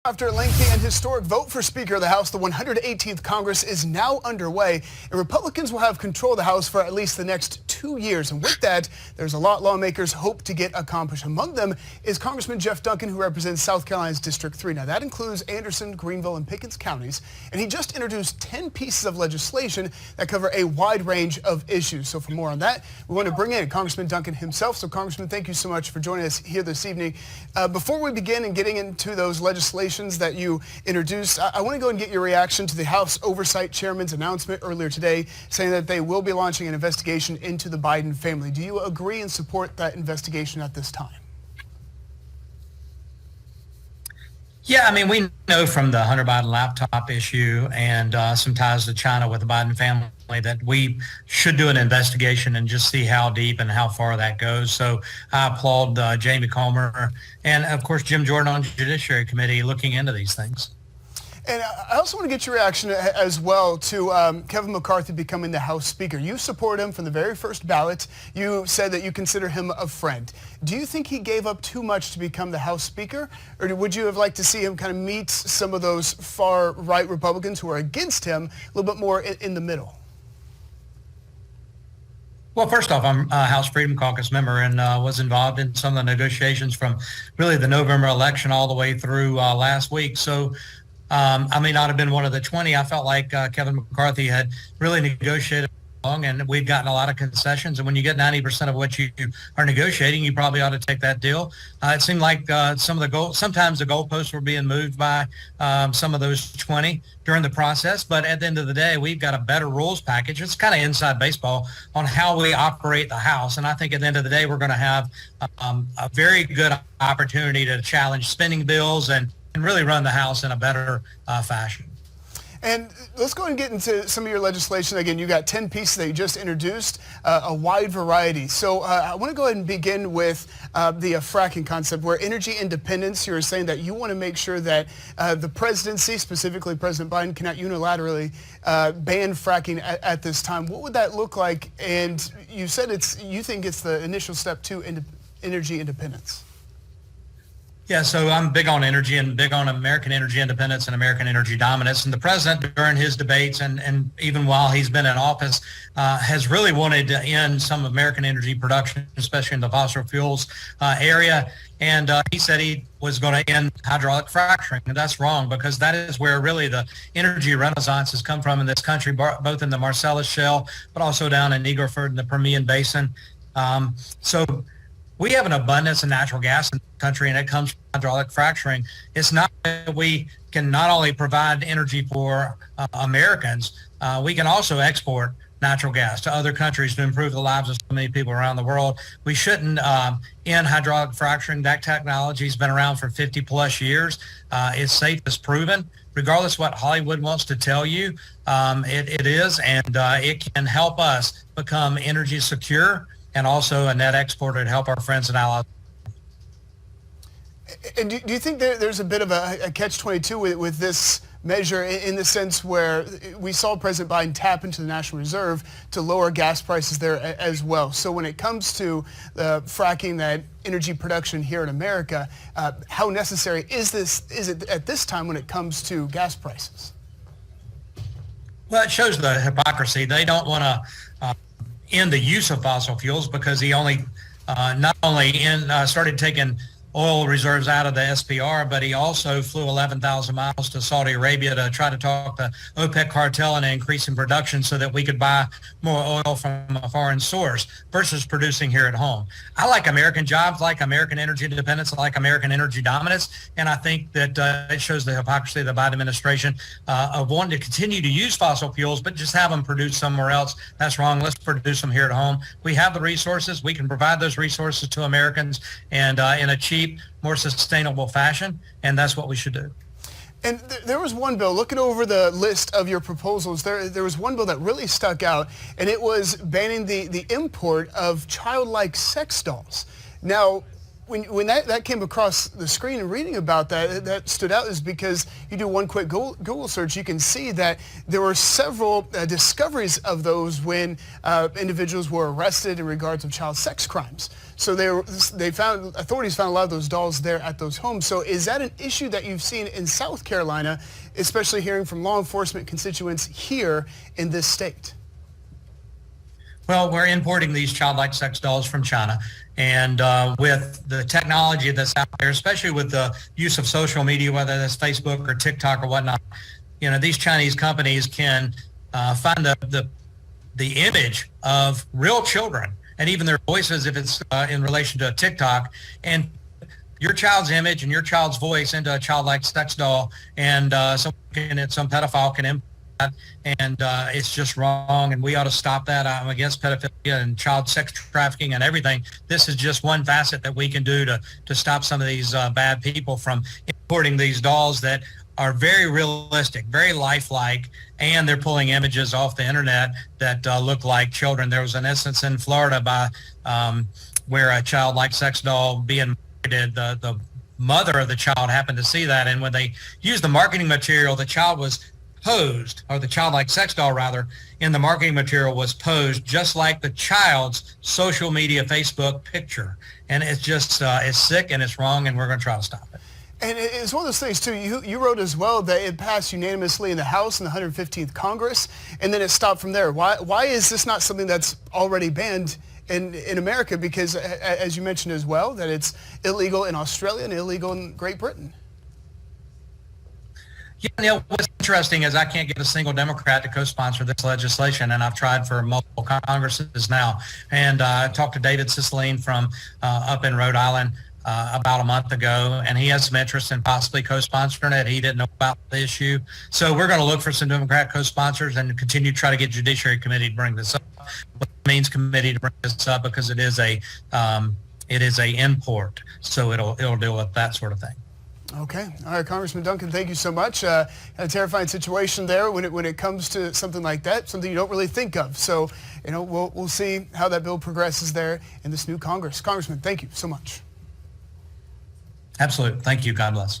After a lengthy and historic vote for Speaker of the House, the 118th Congress is now underway, and Republicans will have control of the House for at least the next 2 years. And with that, there's a lot lawmakers hope to get accomplished. Among them is Congressman Jeff Duncan, who represents South Carolina's District 3. Now, that includes Anderson, Greenville, and Pickens counties, and he just introduced 10 pieces of legislation that cover a wide range of issues. So for more on that, we want to bring in Congressman Duncan himself. So, Congressman, thank you so much for joining us here this evening. Before we begin and getting into those legislations that you introduced, I want to go and get your reaction to the House Oversight Chairman's announcement earlier today saying that they will be launching an investigation into the Biden family. Do you agree and support that investigation at this time? Yeah, I mean, we know from the Hunter Biden laptop issue and some ties to China with the Biden family that we should do an investigation and just see how deep and how far that goes. So I applaud Jamie Comer and, of course, Jim Jordan on the Judiciary Committee looking into these things. And I also want to get your reaction as well to Kevin McCarthy becoming the House Speaker. You support him from the very first ballot. You said that you consider him a friend. Do you think he gave up too much to become the House Speaker? Or would you have liked to see him kind of meet some of those far-right Republicans who are against him a little bit more in the middle? Well, first off, I'm a House Freedom Caucus member and was involved in some of the negotiations from really the November election all the way through last week. So I may not have been one of the 20. I felt like Kevin McCarthy had really negotiated long, and we've gotten a lot of concessions. And when you get 90% of what you are negotiating, you probably ought to take that deal. It seemed like sometimes the goalposts were being moved by some of those 20 during the process. But at the end of the day, we've got a better rules package. It's kind of inside baseball on how we operate the House. And I think at the end of the day, we're going to have a very good opportunity to challenge spending bills and really run the House in a better fashion. And let's go and get into some of your legislation. Again, you got 10 pieces that you just introduced, a wide variety. So I want to go ahead and begin with the fracking concept, where energy independence, you're saying that you want to make sure that the presidency, specifically President Biden, cannot unilaterally ban fracking at this time. What would that look like? And you said you think it's the initial step to energy independence. Yeah, so I'm big on energy and big on American energy independence and American energy dominance. And the president, during his debates and even while he's been in office, has really wanted to end some American energy production, especially in the fossil fuels area. And he said he was going to end hydraulic fracturing. And that's wrong, because that is where really the energy renaissance has come from in this country, both in the Marcellus Shale, but also down in Eagle Ford and the Permian Basin. So we have an abundance of natural gas in the country, and it comes from hydraulic fracturing. It's not that we can not only provide energy for Americans, we can also export natural gas to other countries to improve the lives of so many people around the world. We shouldn't end hydraulic fracturing. That technology has been around for 50 plus years. It's safe, it's proven. Regardless of what Hollywood wants to tell you, it is, and it can help us become energy secure and also a net exporter to help our friends and allies. And do you think there's a bit of a catch-22 with this measure, in the sense where we saw President Biden tap into the National Reserve to lower gas prices there as well? So when it comes to fracking, that energy production here in America, how necessary is it at this time when it comes to gas prices? Well, it shows the hypocrisy. They don't want to end the use of fossil fuels, because he not only started taking oil reserves out of the SPR, but he also flew 11,000 miles to Saudi Arabia to try to talk the OPEC cartel into increasing production so that we could buy more oil from a foreign source versus producing here at home. I like American jobs, like American energy independence, like American energy dominance, and I think that it shows the hypocrisy of the Biden administration of wanting to continue to use fossil fuels, but just have them produced somewhere else. That's wrong. Let's produce them here at home. We have the resources. We can provide those resources to Americans, and in a cheap, more sustainable fashion, and that's what we should do. And there was one bill, looking over the list of your proposals, there was one bill that really stuck out, and it was banning the import of childlike sex dolls. Now, when that came across the screen and reading about that, that stood out is because you do one quick Google search, you can see that there were several discoveries of those when individuals were arrested in regards of child sex crimes. So authorities found a lot of those dolls there at those homes. So is that an issue that you've seen in South Carolina, especially hearing from law enforcement constituents here in this state? Well, we're importing these childlike sex dolls from China. And with the technology that's out there, especially with the use of social media, whether that's Facebook or TikTok or whatnot, these Chinese companies can find the image of real children and even their voices if it's in relation to TikTok, and your child's image and your child's voice into a childlike sex doll, and some pedophile can import that, and it's just wrong, and we ought to stop that. I'm against pedophilia and child sex trafficking and everything. This is just one facet that we can do to stop some of these bad people from importing these dolls that are very realistic, very lifelike, and they're pulling images off the internet that look like children. There was an instance in Florida where a childlike sex doll being marketed, the mother of the child happened to see that, and when they used the marketing material, the child was posed, or the childlike sex doll rather, in the marketing material was posed just like the child's social media Facebook picture. And it's just, it's sick and it's wrong, and we're going to try to stop it. And it's one of those things, too, you wrote as well that it passed unanimously in the House in the 115th Congress, and then it stopped from there. Why is this not something that's already banned in America? Because, as you mentioned as well, that it's illegal in Australia and illegal in Great Britain. Yeah, Neil, what's interesting is I can't get a single Democrat to co-sponsor this legislation, and I've tried for multiple Congresses now. And I talked to David Cicilline from up in Rhode Island about a month ago, and he has some interest in possibly co-sponsoring it. He didn't know about the issue. So we're going to look for some Democrat co-sponsors and continue to try to get Judiciary Committee to bring this up. Means Committee to bring this up because it is a import, so it'll deal with that sort of thing. Okay. All right, Congressman Duncan, thank you so much. A terrifying situation there when it comes to something like that, something you don't really think of. So, we'll see how that bill progresses there in this new Congress. Congressman, thank you so much. Absolutely. Thank you. God bless.